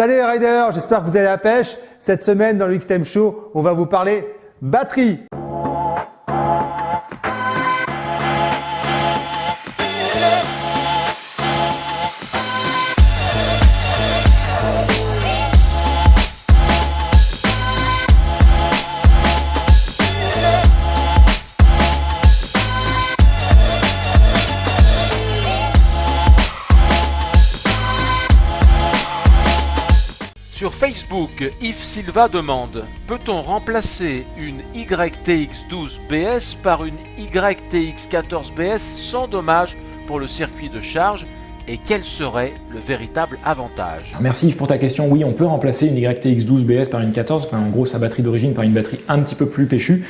Salut les riders, j'espère que vous allez à la pêche. Cette semaine dans le X-Time Show, on va vous parler batterie. Sur Facebook, Yves Silva demande: peut-on remplacer une YTX12BS par une YTX14BS sans dommage pour le circuit de charge, et quel serait le véritable avantage? Merci Yves pour ta question. Oui, on peut remplacer une YTX12BS par une 14, enfin en gros sa batterie d'origine par une batterie un petit peu plus péchue.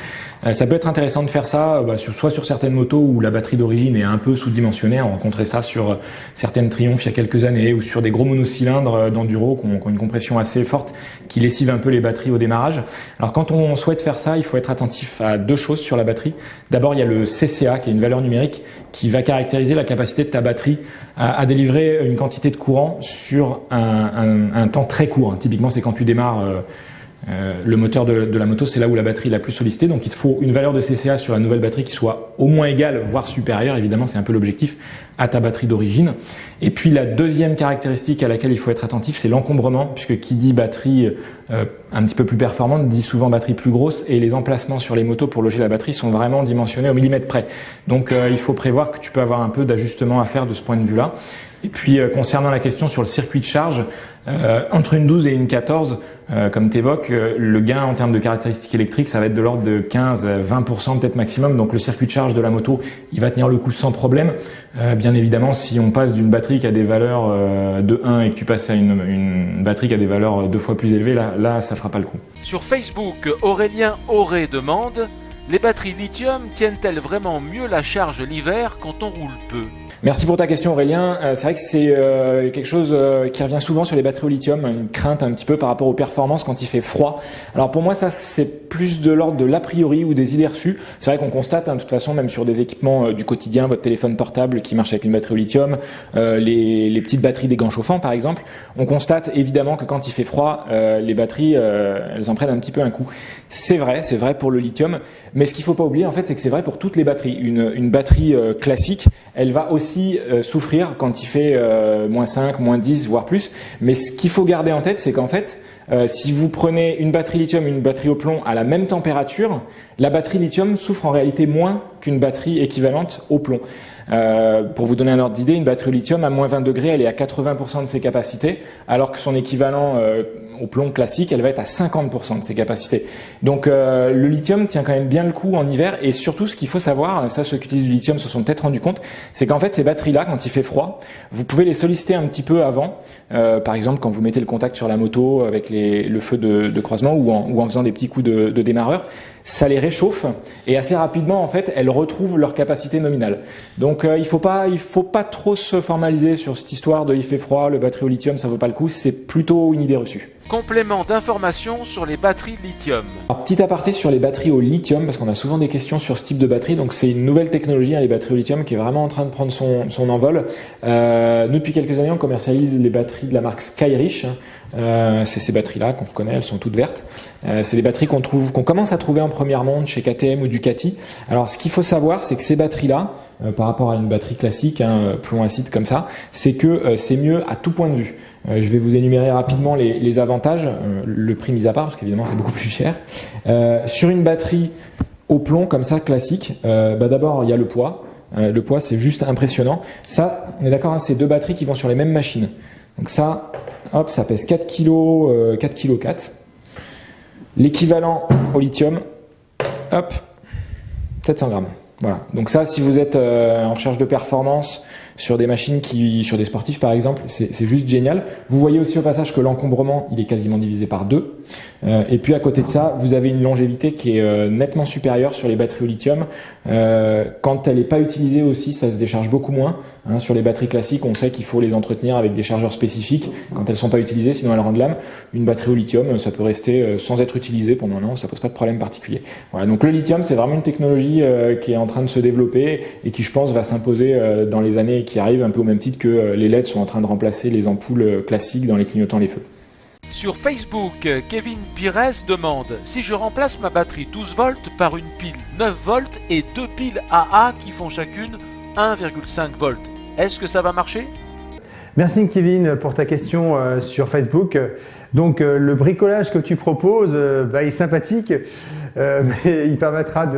Ça peut être intéressant de faire ça soit sur certaines motos où la batterie d'origine est un peu sous-dimensionnée. On rencontrait ça sur certaines Triumph il y a quelques années, ou sur des gros monocylindres d'enduro qui ont une compression assez forte qui lessive un peu les batteries au démarrage. Alors quand on souhaite faire ça, il faut être attentif à deux choses sur la batterie. D'abord, il y a le CCA qui est une valeur numérique qui va caractériser la capacité de ta batterie à délivrer une quantité de courant sur un temps très court. Typiquement, c'est quand tu démarres le moteur de la moto, c'est là où la batterie est la plus sollicitée. Donc il te faut une valeur de CCA sur la nouvelle batterie qui soit au moins égale, voire supérieure. Évidemment, c'est un peu l'objectif à ta batterie d'origine. Et puis la deuxième caractéristique à laquelle il faut être attentif, c'est l'encombrement, puisque qui dit batterie un petit peu plus performante dit souvent batterie plus grosse, et les emplacements sur les motos pour loger la batterie sont vraiment dimensionnés au millimètre près. Donc il faut prévoir que tu peux avoir un peu d'ajustement à faire de ce point de vue-là. Et puis concernant la question sur le circuit de charge, entre une 12 et une 14, comme tu évoques, le gain en termes de caractéristiques électriques, ça va être de l'ordre de 15-20% peut-être maximum. Donc le circuit de charge de la moto, il va tenir le coup sans problème. Bien évidemment, si on passe d'une batterie qui a des valeurs de 1 et que tu passes à une batterie qui a des valeurs 2 fois plus élevées, là ça fera pas le coup. Sur Facebook, Aurélien Auré demande: les batteries lithium tiennent-elles vraiment mieux la charge l'hiver quand on roule peu? Merci pour ta question Aurélien. C'est vrai que c'est quelque chose qui revient souvent sur les batteries au lithium, une crainte un petit peu par rapport aux performances quand il fait froid. Alors pour moi ça c'est plus de l'ordre de l'a priori ou des idées reçues. C'est vrai qu'on constate de toute façon même sur des équipements du quotidien, votre téléphone portable qui marche avec une batterie au lithium, les petites batteries des gants chauffants par exemple, on constate évidemment que quand il fait froid, les batteries elles en prennent un petit peu un coup. C'est vrai pour le lithium, mais ce qu'il faut pas oublier en fait c'est que c'est vrai pour toutes les batteries. Une batterie classique, elle va aussi souffrir quand il fait moins 5, moins 10, voire plus. Mais ce qu'il faut garder en tête, c'est qu'en fait, si vous prenez une batterie lithium et une batterie au plomb à la même température, la batterie lithium souffre en réalité moins qu'une batterie équivalente au plomb. Pour vous donner un ordre d'idée, une batterie au lithium à moins 20 degrés, elle est à 80% de ses capacités, alors que son équivalent au plomb classique, elle va être à 50% de ses capacités. Donc le lithium tient quand même bien le coup en hiver, et surtout ce qu'il faut savoir, ça ceux qui utilisent du lithium se sont peut-être rendus compte, c'est qu'en fait ces batteries-là, quand il fait froid, vous pouvez les solliciter un petit peu avant, par exemple quand vous mettez le contact sur la moto avec le feu de croisement ou en faisant des petits coups de démarreur, ça les réchauffe et assez rapidement en fait elles retrouvent leur capacité nominale. Donc il faut pas trop se formaliser sur cette histoire de il fait froid, le batterie au lithium ça vaut pas le coup, c'est plutôt une idée reçue. Complément d'information sur les batteries lithium. Alors, petit aparté sur les batteries au lithium, parce qu'on a souvent des questions sur ce type de batterie. Donc c'est une nouvelle technologie, les batteries au lithium, qui est vraiment en train de prendre son envol. Nous, depuis quelques années, on commercialise les batteries de la marque Skyreach. C'est ces batteries-là qu'on reconnaît, elles sont toutes vertes. C'est des batteries qu'on commence à trouver en première monte chez KTM ou Ducati. Alors ce qu'il faut savoir, c'est que ces batteries-là, par rapport à une batterie classique, plomb acide comme ça, c'est que c'est mieux à tout point de vue. Je vais vous énumérer rapidement les avantages, le prix mis à part, parce qu'évidemment c'est beaucoup plus cher. Sur une batterie au plomb comme ça, classique, d'abord il y a le poids. Le poids c'est juste impressionnant. Ça, on est d'accord, c'est deux batteries qui vont sur les mêmes machines. Donc ça, hop, ça pèse 4 kg, 4 kg 4. L'équivalent au lithium, hop, 700 grammes. Voilà. Donc ça, si vous êtes en recherche de performance sur des machines sur des sportifs par exemple, c'est juste génial. Vous voyez aussi au passage que l'encombrement, il est quasiment divisé par 2. Et puis à côté de ça, vous avez une longévité qui est nettement supérieure sur les batteries au lithium. Quand elle n'est pas utilisée aussi, ça se décharge beaucoup moins. Sur les batteries classiques, on sait qu'il faut les entretenir avec des chargeurs spécifiques quand elles ne sont pas utilisées, sinon elles rendent l'âme. Une batterie au lithium, ça peut rester sans être utilisée pendant un an, ça pose pas de problème particulier. Voilà, donc le lithium, c'est vraiment une technologie qui est en train de se développer et qui, je pense, va s'imposer dans les années qui arrivent, un peu au même titre que les LED sont en train de remplacer les ampoules classiques dans les clignotants les feux. Sur Facebook, Kevin Pires demande si je remplace ma batterie 12 volts par une pile 9 volts et deux piles AA qui font chacune 1,5 volts. Est-ce que ça va marcher? Merci Kevin pour ta question sur Facebook. Donc le bricolage que tu proposes est sympathique, mais il permettra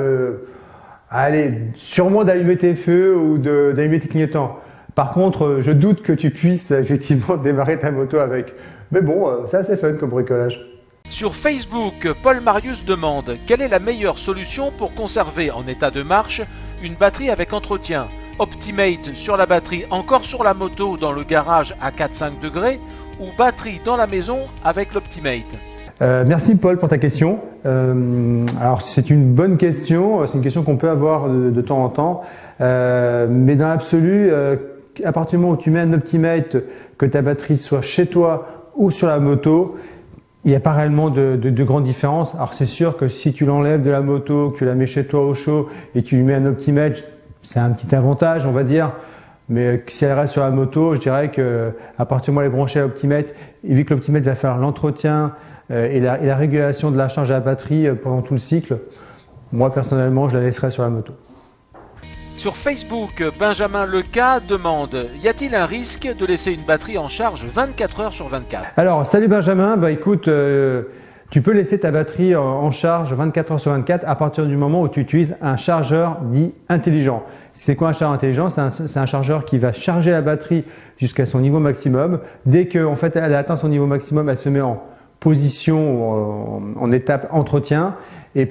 sûrement d'allumer tes feux ou d'allumer tes clignotants. Par contre, je doute que tu puisses effectivement démarrer ta moto avec. Mais bon, c'est assez fun comme bricolage. Sur Facebook, Paul Marius demande quelle est la meilleure solution pour conserver en état de marche une batterie avec entretien. Optimate sur la batterie encore sur la moto dans le garage à 4-5 degrés ou batterie dans la maison avec l'Optimate? Merci Paul pour ta question. Alors c'est une bonne question, c'est une question qu'on peut avoir de temps en temps, mais dans l'absolu, à partir du moment où tu mets un Optimate, que ta batterie soit chez toi ou sur la moto, il n'y a pas réellement de grande différence. Alors c'est sûr que si tu l'enlèves de la moto, que tu la mets chez toi au chaud et tu lui mets un Optimate, c'est un petit avantage on va dire, mais si elle reste sur la moto, je dirais que à partir du moment où elle est branchée à l'Optimate, et vu que l'Optimate va faire l'entretien et la régulation de la charge à la batterie pendant tout le cycle, moi personnellement je la laisserai sur la moto. Sur Facebook, Benjamin Leca demande y a-t-il un risque de laisser une batterie en charge 24 heures sur 24? Alors salut Benjamin, écoute, tu peux laisser ta batterie en charge 24 heures sur 24 à partir du moment où tu utilises un chargeur dit intelligent. C'est quoi un chargeur intelligent? C'est un chargeur qui va charger la batterie jusqu'à son niveau maximum. Dès qu'en fait elle a atteint son niveau maximum, elle se met en position, en étape entretien et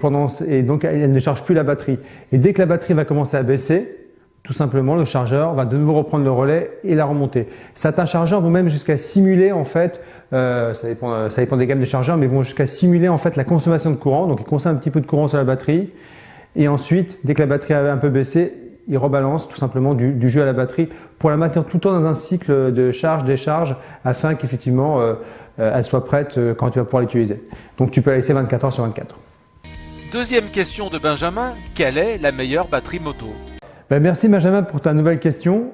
donc elle ne charge plus la batterie. Et dès que la batterie va commencer à baisser, tout simplement le chargeur va de nouveau reprendre le relais et la remonter. Certains chargeurs vont même jusqu'à simuler en fait, ça dépend des gammes de chargeurs, mais vont jusqu'à simuler en fait la consommation de courant. Donc ils consomment un petit peu de courant sur la batterie et ensuite dès que la batterie avait un peu baissé, ils rebalancent tout simplement du jus à la batterie pour la maintenir tout le temps dans un cycle de charge-décharge afin qu'effectivement elle soit prête quand tu vas pouvoir l'utiliser. Donc tu peux la laisser 24 heures sur 24. Deuxième question de Benjamin, quelle est la meilleure batterie moto? Merci Benjamin pour ta nouvelle question.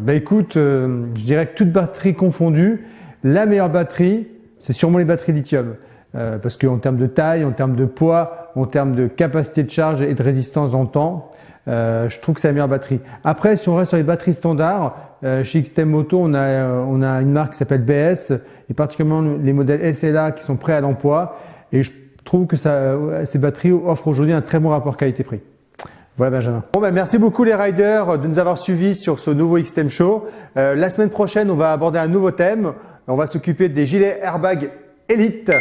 Écoute, je dirais que toute batterie confondue, la meilleure batterie, c'est sûrement les batteries lithium. Parce qu'en termes de taille, en termes de poids, en termes de capacité de charge et de résistance dans le temps, je trouve que c'est la meilleure batterie. Après, si on reste sur les batteries standards, chez XTM Moto, on a une marque qui s'appelle BS et particulièrement les modèles SLA qui sont prêts à l'emploi. Et je trouve que ces batteries offrent aujourd'hui un très bon rapport qualité-prix. Voilà Benjamin. Bon, merci beaucoup les riders de nous avoir suivis sur ce nouveau XTM Show. La semaine prochaine, on va aborder un nouveau thème. On va s'occuper des gilets airbag Elite.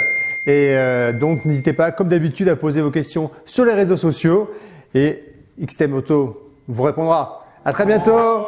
Et donc n'hésitez pas, comme d'habitude, à poser vos questions sur les réseaux sociaux. Et XTM Moto vous répondra. À très bientôt.